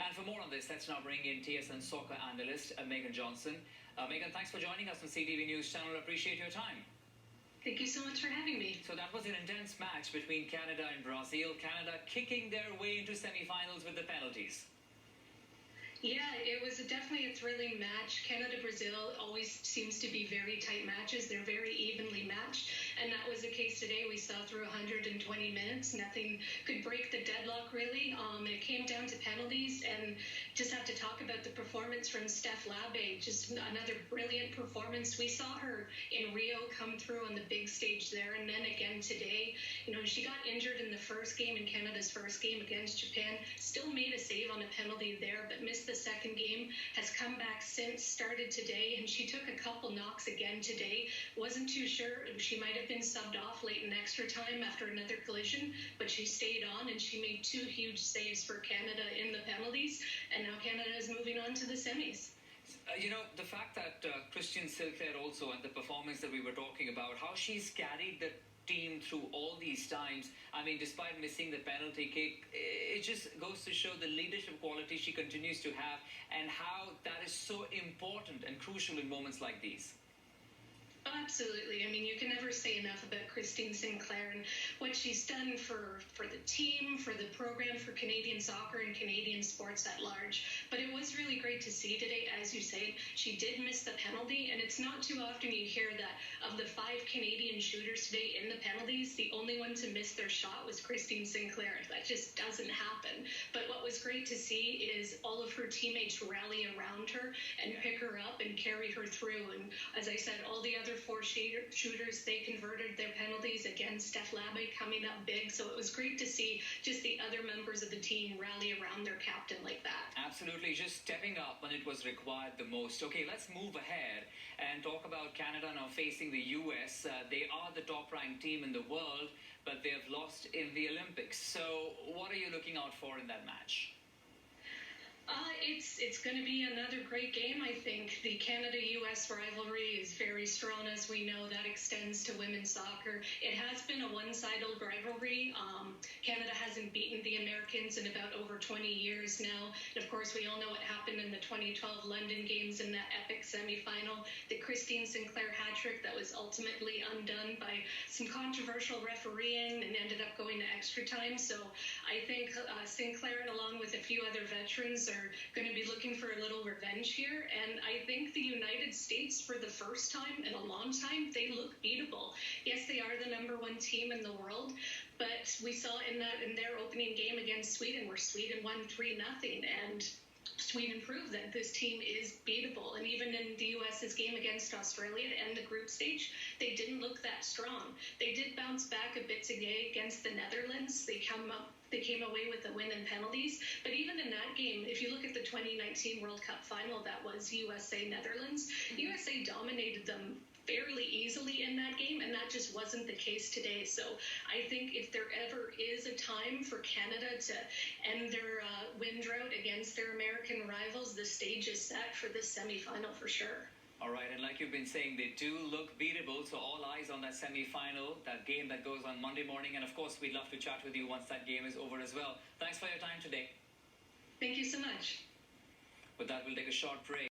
And for more on this, let's now bring in TSN soccer analyst Megan Johnson. Megan, thanks for joining us on CTV News Channel. Appreciate your time. Thank you so much for having me. So that was an intense match between Canada and Brazil. Canada kicking their way into semi-finals with the penalties. Yeah, it was definitely a thrilling match. Canada-Brazil always seems to be very tight matches. They're very evenly matched, and that was the case today. We saw through 120 minutes. Nothing could break the deadlock, really. It came down to penalties, and just have to talk about the performance from Steph Labe. Just another brilliant performance. We saw her in Rio come through on the big stage there, and then again today. You know, she got injured in the first game, in Canada's first game against Japan. Still made a save on a penalty there, but missed the second game, has come back since, started today, and she took a couple knocks again today. Wasn't too sure. She might have been subbed off late in extra time after another collision, but she stayed on, and she made two huge saves for Canada in the penalties, and now Canada is moving on to the semis. You know, the fact that Christine Sinclair also, and the performance that we were talking about, how she's carried the team through all these times. I mean, despite missing the penalty kick, it just goes to show the leadership quality she continues to have and how that is so important and crucial in moments like these. Absolutely. I mean, you can never say enough about Christine Sinclair and what she's done for the team, for the program, for Canadian soccer and Canadian sports at large. But it was really great to see today. As you say, she did miss the penalty, and it's not too often you hear that of the 5 Canadian shooters today in the penalties, the only one to miss their shot was Christine Sinclair. That just doesn't happen. But what was great to see is all of her teammates rally around her and pick her up and carry her through. And as I said, all the other 4 shooters, they converted their penalties. Again, Steph Labe coming up big. So it was great to see just the other members of the team rally around their captain like that. Absolutely, just stepping up when it was required the most. Okay, let's move ahead and talk about Canada now facing the US. They are the top-ranked team in the world, but they have lost in the Olympics. So what are you looking out for in that match? It's going to be another great game, I think. The Canada-US rivalry is very strong, as we know. That extends to women's soccer. It has been a one-sided rivalry. Canada hasn't beaten the Americans in about over 20 years now. And of course, we all know what happened in the 2012 London Games in that epic semifinal. The Christine Sinclair hat-trick that was ultimately undone by some controversial refereeing and ended up going to extra time. So I think Sinclair, along with a few other veterans, are going to be looking for a little revenge here, and I think the United States, for the first time in a long time, they look beatable. Yes, they are the #1 team in the world, but we saw in their opening game against Sweden, where Sweden won 3-0, and Sweden proved that this team is beatable. And even in the U.S.'s game against Australia to end the group stage, they didn't look that strong. They did bounce back a bit today against the Netherlands. They came away with a win in penalties. But even in that game, if you look at the 2019 World Cup final, that was USA-Netherlands, USA dominated them fairly easily in that game, and that just wasn't the case today. So I think if there ever is a time for Canada to end their win drought against their American rivals, the stage is set for this semifinal for sure. All right, and like you've been saying, they do look beatable, so all eyes on that semi-final, that game that goes on Monday morning, and of course, we'd love to chat with you once that game is over as well. Thanks for your time today. Thank you so much. With that, we'll take a short break.